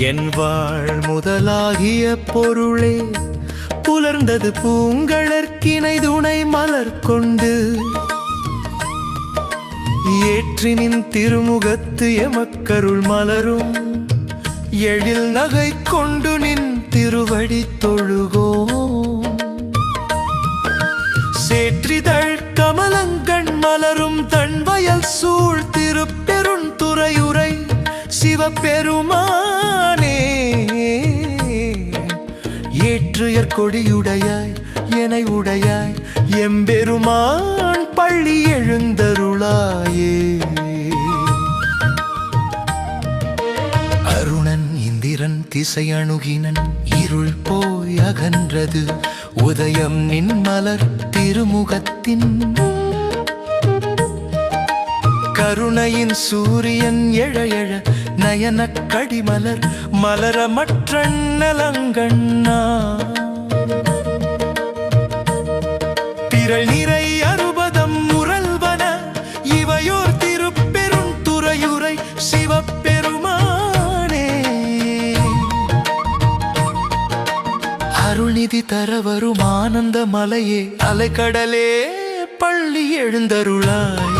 என் வாழ் முதலாகிய பொருளே புலர்ந்தது பூங்கழற்கினை துணை மலர் கொண்டு ஏற்றினின் திருமுகத்து எமக்கருள் மலரும் எழில் நகை கொண்டு நின் திருவடி தொழுகோ சேற்றிதழ் கமலங்கண் மலரும் தன்வயல் சூழ் திருப்பெருந்துறையுரை சிவபெருமானே ஏற்றுயர் கொடியுடையாய் எனை உடையாய் எம்பெருமான் பள்ளி எழுந்தருளாயே அருணன் இந்திரன் திசை அணுகினன் இருள் போய் அகன்றது உதயம் நின் மலர் திருமுகத்தின் கருணையின் சூரியன் எழ எழ நயன கடிமலர் மலரமற்ற நலங்கண்ணா திரள் நிறை அறுபதம் முரல்வன இவையோர் திருப்பெருந்துறையுரை சிவபெருமானே அருள்நிதி தரவரும் ஆனந்த மலையே அலைக்கடலே பள்ளி எழுந்தருளாய்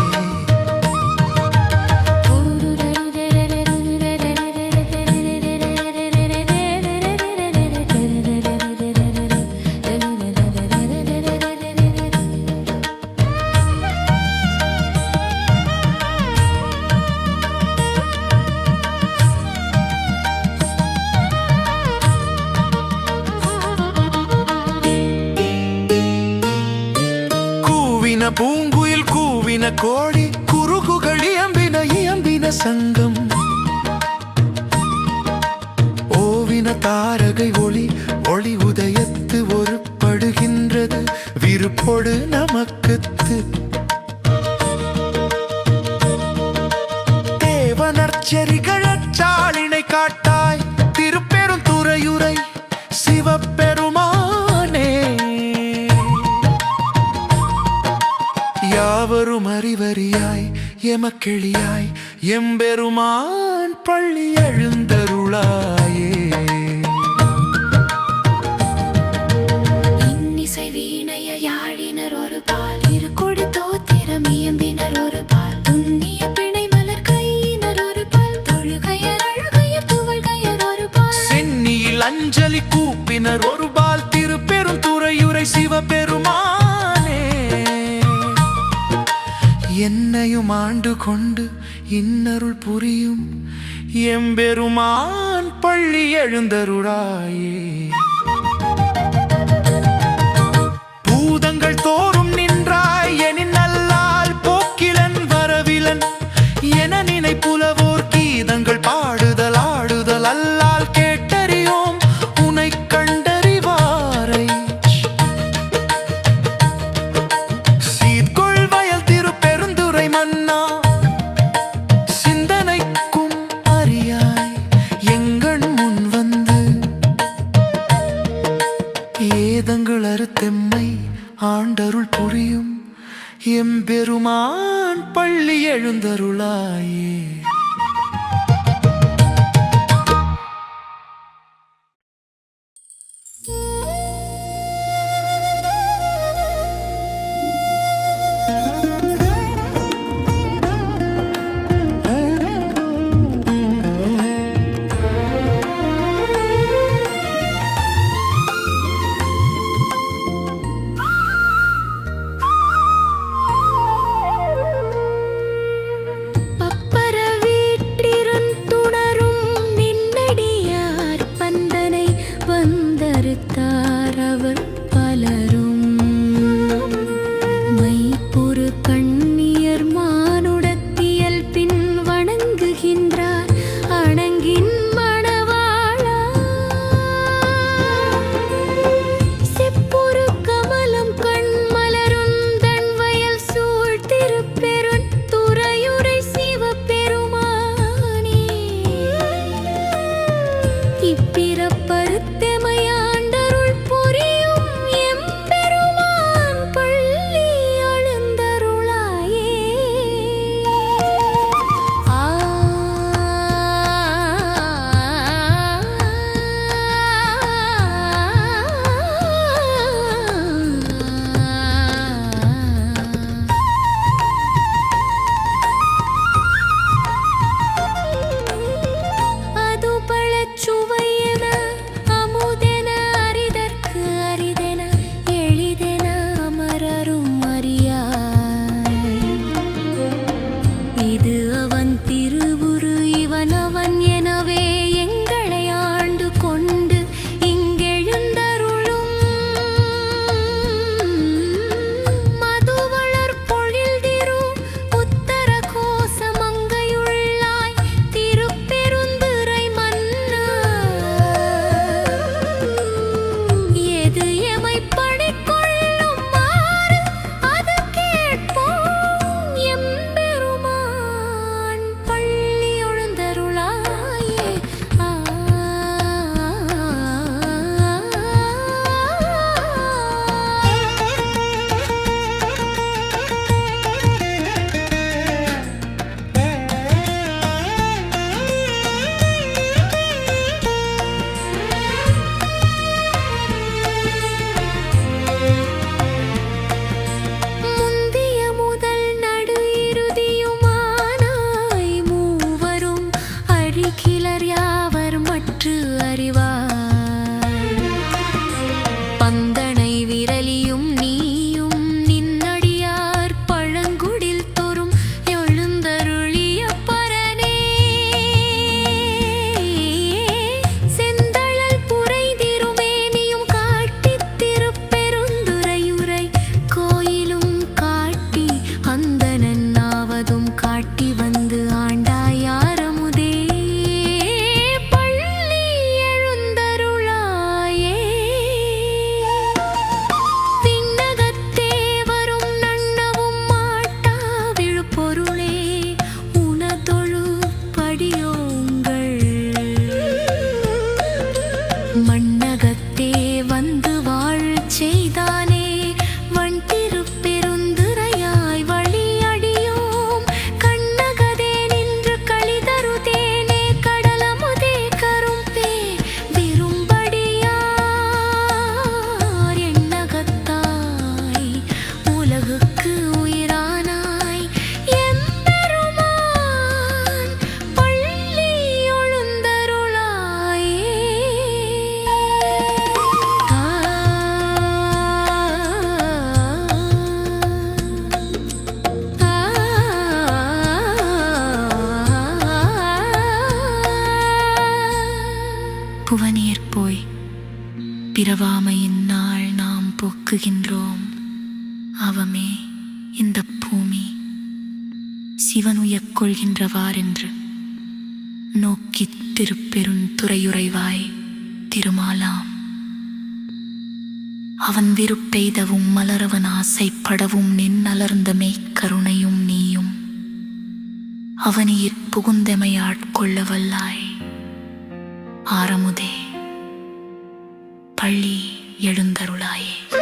பூங்குயில் கூவின கோடி குறுகுகள் இயம்பின சங்கம் ஓவின தாரகை ஒளி ஒளி உதயத்து ஒரு படுகின்றது விருப்பொடு நமக்குத்து தேவனர்ச்சரிகழச்சாலினை காட்டாய் திருப்பெருந்துறையுரை சிவபெருமானே யாவரும் அறிவறியாய் எமக்கெளியாய் எம்பெருமான் பள்ளி எழுந்தருளாயே இன்னிசை வீணைய யாழினர் ஒரு பால் இரு கொடி தோத்திரம் இயம்பினர் ஒரு பால் துண்ணிய பிணை மலர் கையினர் ஒரு பால் தொழுகையர் அழுகையர் துவழ்கையர் ஒரு பால் சென்னியில் அஞ்சலி கூப்பினர் ஒரு பால் திருப்பெருந்துறையுரை சிவபெருமானே என்னையும் ஆண்டு கொண்டு இன்னருள் புரியும் எம்பெருமான் பள்ளி எழுந்தருளாயே பூதங்கள் தோறும் நின்றாய் எனின் நல்லால் போக்கிலன் வரவிலன் என நினை புலவோர் கீதங்கள் பாடுதல் ஆடுதல் அல்லால் கேட்டறியோம் உனை கண்டறிவாரை சீர்கொள் வயல் திருப்பெருந்துறை மன்னா சிந்தனைக்கும் அறியாய் எங்கண் முன் வந்து ஏதங்கள் அறுத்தெம்மை ஆண்டருள் புரியும் எம்பெருமான் பள்ளி எழுந்தருளாயே புவனீர் போய் பிறவாமையின் நாள் நாம் போக்குகின்றோம். அவமே இந்த பூமி சிவனுயக் கொள்கின்றவாறென்று நோக்கித் திருப்பெருந்துறையுறைவாய் திருமாலாம். அவன் விருப்பெய்தவும் மலரவன் ஆசைப்படவும் நின்னலர்ந்த மெய்க்கருணையும் நீயும் அவனியிற் புகுந்தெமை ஆட்கொள்ள வல்லாய். ஆரமுதே பள்ளி எழுந்தருளாயே.